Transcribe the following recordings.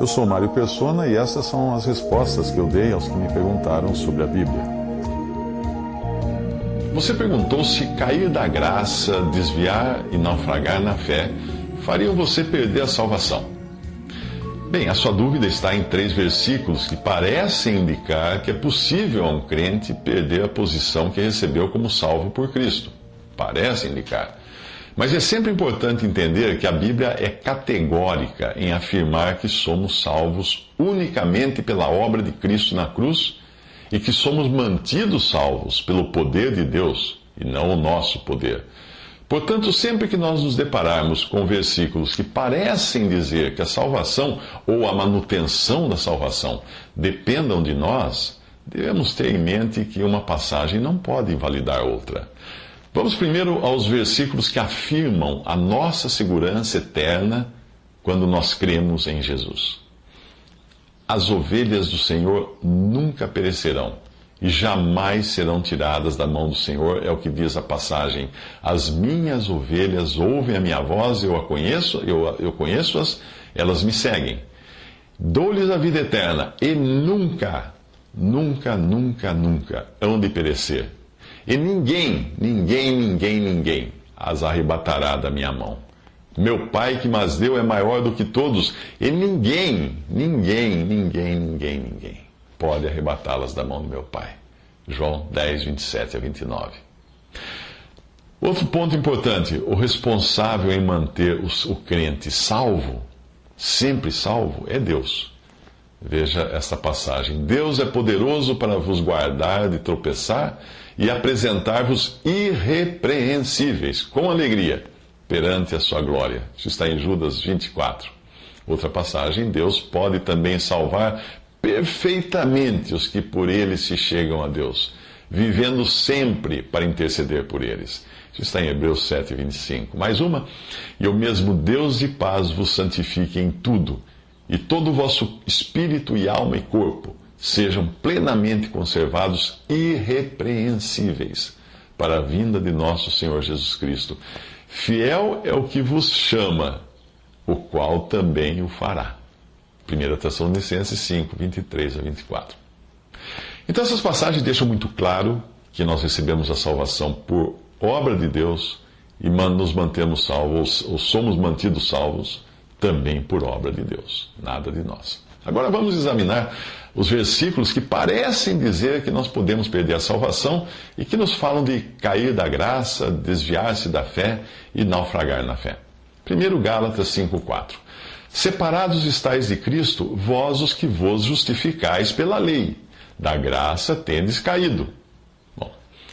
Eu sou Mário Persona e essas são as respostas que eu dei aos que me perguntaram sobre a Bíblia. Você perguntou se cair da graça, desviar e naufragar na fé fariam você perder a salvação. Bem, a sua dúvida está em 3 versículos que parecem indicar que é possível a um crente perder a posição que recebeu como salvo por Cristo. Parece indicar. Mas é sempre importante entender que a Bíblia é categórica em afirmar que somos salvos unicamente pela obra de Cristo na cruz e que somos mantidos salvos pelo poder de Deus e não o nosso poder. Portanto, sempre que nós nos depararmos com versículos que parecem dizer que a salvação ou a manutenção da salvação dependam de nós, devemos ter em mente que uma passagem não pode invalidar outra. Vamos primeiro aos versículos que afirmam a nossa segurança eterna quando nós cremos em Jesus. As ovelhas do Senhor nunca perecerão e jamais serão tiradas da mão do Senhor, é o que diz a passagem. As minhas ovelhas ouvem a minha voz, eu conheço-as, elas me seguem. Dou-lhes a vida eterna e nunca hão de perecer. E ninguém as arrebatará da minha mão. Meu Pai que mas deu é maior do que todos, e ninguém pode arrebatá-las da mão do meu Pai. João 10, 27 a 29. Outro ponto importante: o responsável em manter o crente salvo, sempre salvo, é Deus. Veja esta passagem. Deus é poderoso para vos guardar de tropeçar e apresentar-vos irrepreensíveis, com alegria, perante a sua glória. Isso está em Judas 24. Outra passagem, Deus pode também salvar perfeitamente os que por ele se chegam a Deus, vivendo sempre para interceder por eles. Isso está em Hebreus 7, 25. Mais uma, e o mesmo Deus de paz vos santifique em tudo, e todo o vosso espírito e alma e corpo sejam plenamente conservados irrepreensíveis para a vinda de nosso Senhor Jesus Cristo. Fiel é o que vos chama, o qual também o fará. 1 Tessalonicenses 5, 23 a 24. Então essas passagens deixam muito claro que nós recebemos a salvação por obra de Deus e nos mantemos salvos, ou somos mantidos salvos também por obra de Deus, nada de nós. Agora vamos examinar os versículos que parecem dizer que nós podemos perder a salvação e que nos falam de cair da graça, desviar-se da fé e naufragar na fé. Primeiro, Gálatas 5,4. Separados estáis de Cristo, vós os que vos justificais pela lei, da graça tendes caído. Bom,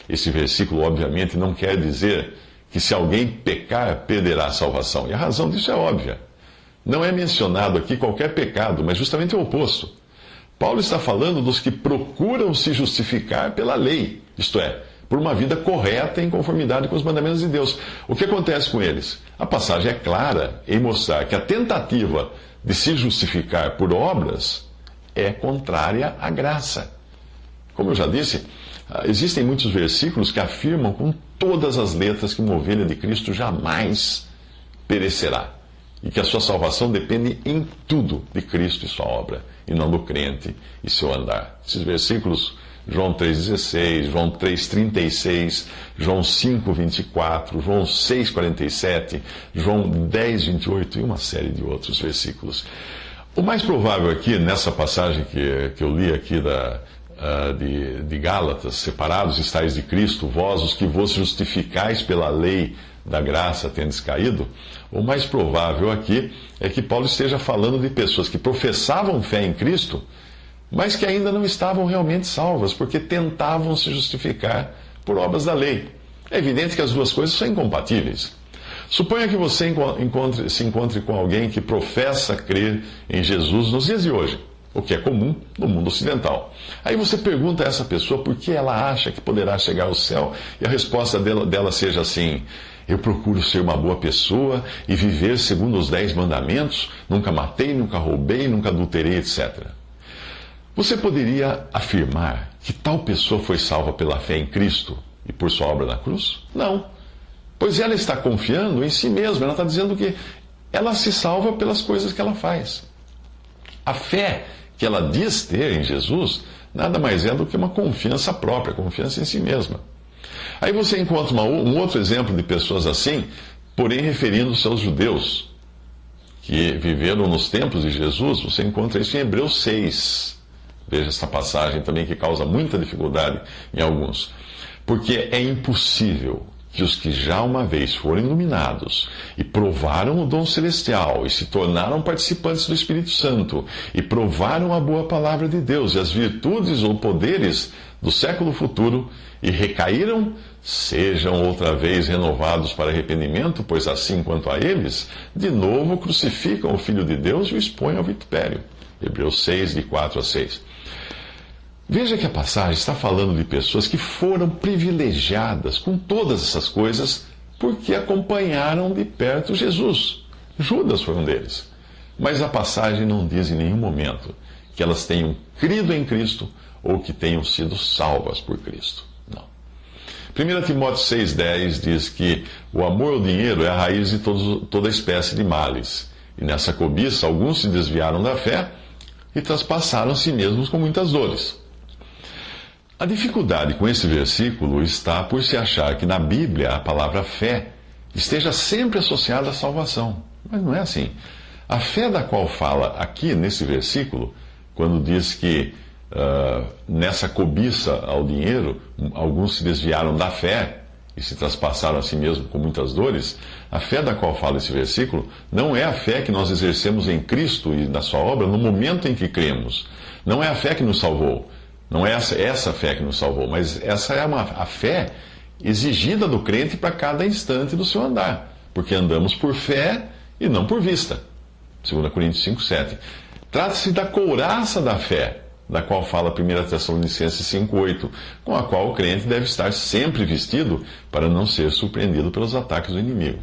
esse versículo obviamente não quer dizer que se alguém pecar, perderá a salvação. E a razão disso é óbvia. Não é mencionado aqui qualquer pecado, mas justamente o oposto. Paulo está falando dos que procuram se justificar pela lei, isto é, por uma vida correta em conformidade com os mandamentos de Deus. O que acontece com eles? A passagem é clara em mostrar que a tentativa de se justificar por obras é contrária à graça. Como eu já disse, existem muitos versículos que afirmam com todas as letras que uma ovelha de Cristo jamais perecerá e que a sua salvação depende em tudo de Cristo e sua obra, e não do crente e seu andar. Esses versículos, João 3,16, João 3,36, João 5,24, João 6,47, João 10,28 e uma série de outros versículos. O mais provável aqui, nessa passagem que eu li aqui de Gálatas, separados estáis de Cristo, vós os que vos justificais pela lei da graça tendes caído, o mais provável aqui é que Paulo esteja falando de pessoas que professavam fé em Cristo, mas que ainda não estavam realmente salvas, porque tentavam se justificar por obras da lei. É evidente que as duas coisas são incompatíveis. Suponha que você se encontre com alguém que professa crer em Jesus nos dias de hoje, o que é comum no mundo ocidental. Aí você pergunta a essa pessoa por que ela acha que poderá chegar ao céu, e a resposta dela seja assim: eu procuro ser uma boa pessoa e viver segundo os 10 mandamentos, nunca matei, nunca roubei, nunca adulterei, etc. Você poderia afirmar que tal pessoa foi salva pela fé em Cristo e por sua obra na cruz? Não. Pois ela está confiando em si mesma, ela está dizendo que ela se salva pelas coisas que ela faz. A fé que ela diz ter em Jesus nada mais é do que uma confiança própria, confiança em si mesma. Aí você encontra um outro exemplo de pessoas assim, porém referindo-se aos judeus, que viveram nos tempos de Jesus. Você encontra isso em Hebreus 6. Veja essa passagem também, que causa muita dificuldade em alguns. Porque é impossível que os que já uma vez foram iluminados e provaram o dom celestial e se tornaram participantes do Espírito Santo e provaram a boa palavra de Deus e as virtudes ou poderes do século futuro e recaíram, sejam outra vez renovados para arrependimento, pois assim quanto a eles, de novo crucificam o Filho de Deus e o expõem ao vitupério. Hebreus 6, de 4 a 6. Veja que a passagem está falando de pessoas que foram privilegiadas com todas essas coisas porque acompanharam de perto Jesus. Judas foi um deles. Mas a passagem não diz em nenhum momento que elas tenham crido em Cristo ou que tenham sido salvas por Cristo. Não. 1 Timóteo 6,10 diz que o amor ao dinheiro é a raiz de toda espécie de males. E nessa cobiça, alguns se desviaram da fé e traspassaram a si mesmos com muitas dores. A dificuldade com esse versículo está por se achar que na Bíblia a palavra fé esteja sempre associada à salvação. Mas não é assim. A fé da qual fala aqui nesse versículo, quando diz que nessa cobiça ao dinheiro, alguns se desviaram da fé e se traspassaram a si mesmo com muitas dores, a fé da qual fala esse versículo não é a fé que nós exercemos em Cristo e na sua obra no momento em que cremos. Não é a fé que nos salvou. Não é essa fé que nos salvou, mas essa é a fé exigida do crente para cada instante do seu andar. Porque andamos por fé e não por vista. 2 Coríntios 5,7. Trata-se da couraça da fé, da qual fala 1 Tessalonicenses 5,8, com a qual o crente deve estar sempre vestido para não ser surpreendido pelos ataques do inimigo.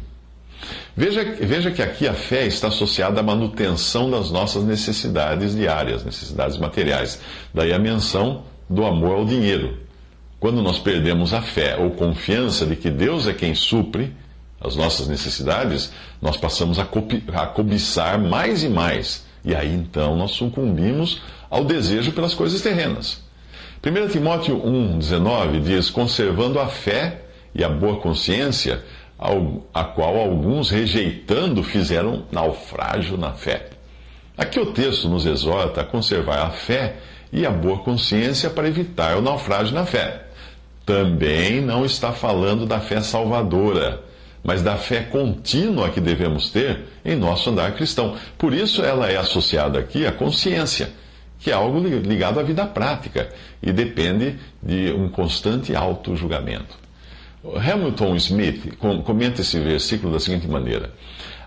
Veja que aqui a fé está associada à manutenção das nossas necessidades diárias, necessidades materiais. Daí a menção do amor ao dinheiro. Quando nós perdemos a fé ou confiança de que Deus é quem supre as nossas necessidades, nós passamos a cobiçar mais e mais. E aí então nós sucumbimos ao desejo pelas coisas terrenas. 1 Timóteo 1,19 diz: conservando a fé e a boa consciência, a qual alguns, rejeitando, fizeram naufrágio na fé. Aqui o texto nos exorta a conservar a fé e a boa consciência para evitar o naufrágio na fé. Também não está falando da fé salvadora, mas da fé contínua que devemos ter em nosso andar cristão. Por isso ela é associada aqui à consciência, que é algo ligado à vida prática e depende de um constante auto-julgamento. Hamilton Smith comenta esse versículo da seguinte maneira: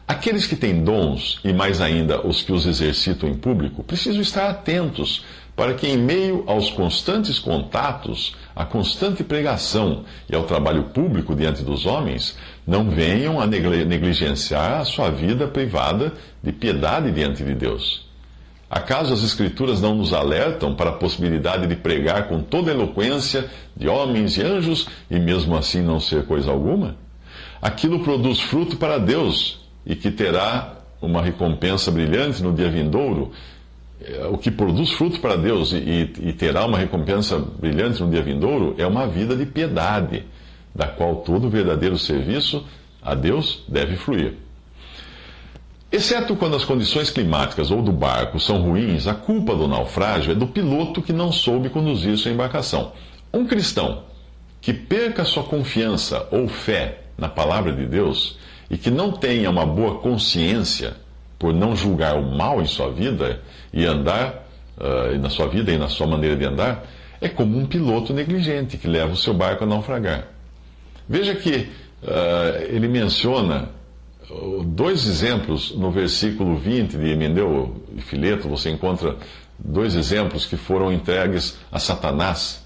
aqueles que têm dons, e mais ainda os que os exercitam em público, precisam estar atentos para que, em meio aos constantes contatos, à constante pregação e ao trabalho público diante dos homens, não venham a negligenciar a sua vida privada de piedade diante de Deus. Acaso as Escrituras não nos alertam para a possibilidade de pregar com toda a eloquência de homens e anjos e mesmo assim não ser coisa alguma? Aquilo produz fruto para Deus e que terá uma recompensa brilhante no dia vindouro. O que produz fruto para Deus e terá uma recompensa brilhante no dia vindouro é uma vida de piedade, da qual todo verdadeiro serviço a Deus deve fluir. Exceto quando as condições climáticas ou do barco são ruins, a culpa do naufrágio é do piloto que não soube conduzir sua embarcação. Um cristão que perca sua confiança ou fé na palavra de Deus e que não tenha uma boa consciência por não julgar o mal em sua vida e andar na sua vida e na sua maneira de andar, é como um piloto negligente que leva o seu barco a naufragar. Veja que ele menciona dois exemplos no versículo 20 de Himeneu e Fileto. Você encontra dois exemplos que foram entregues a Satanás.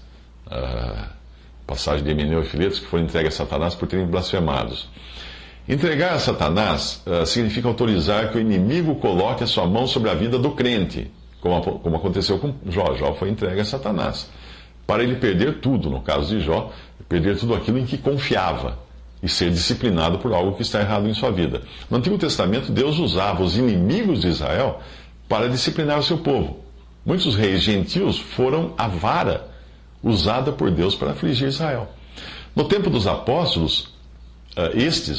Passagem de Himeneu e Fileto, que foram entregues a Satanás por terem blasfemados. Entregar a Satanás significa autorizar que o inimigo coloque a sua mão sobre a vida do crente, como aconteceu com Jó. Jó foi entregue a Satanás, para ele perder tudo, no caso de Jó, perder tudo aquilo em que confiava e ser disciplinado por algo que está errado em sua vida. No Antigo Testamento, Deus usava os inimigos de Israel para disciplinar o seu povo. Muitos reis gentios foram a vara usada por Deus para afligir Israel. No tempo dos apóstolos,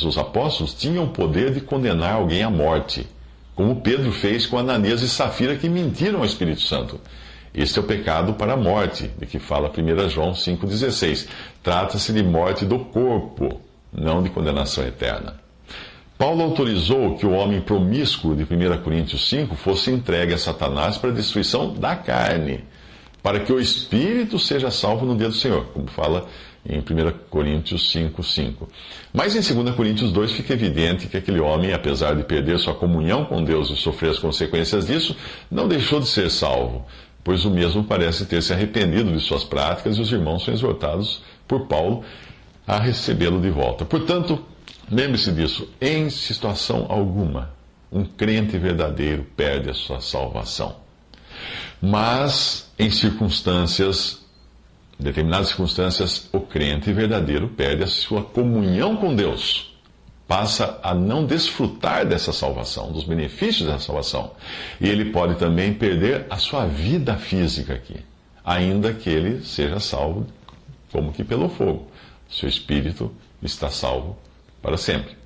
os apóstolos, tinham o poder de condenar alguém à morte, como Pedro fez com Ananias e Safira, que mentiram ao Espírito Santo. Este é o pecado para a morte, de que fala 1 João 5,16. Trata-se de morte do corpo, não de condenação eterna. Paulo autorizou que o homem promíscuo de 1 Coríntios 5 fosse entregue a Satanás para a destruição da carne, para que o espírito seja salvo no dia do Senhor, como fala em 1 Coríntios 5,5. Mas em 2 Coríntios 2 fica evidente que aquele homem, apesar de perder sua comunhão com Deus e sofrer as consequências disso, não deixou de ser salvo, pois o mesmo parece ter se arrependido de suas práticas e os irmãos são exortados por Paulo a recebê-lo de volta. Portanto, lembre-se disso, em situação alguma, um crente verdadeiro perde a sua salvação. Mas, em determinadas circunstâncias, o crente verdadeiro perde a sua comunhão com Deus. Passa a não desfrutar dessa salvação, dos benefícios dessa salvação. E ele pode também perder a sua vida física aqui, ainda que ele seja salvo como que pelo fogo. Seu espírito está salvo para sempre.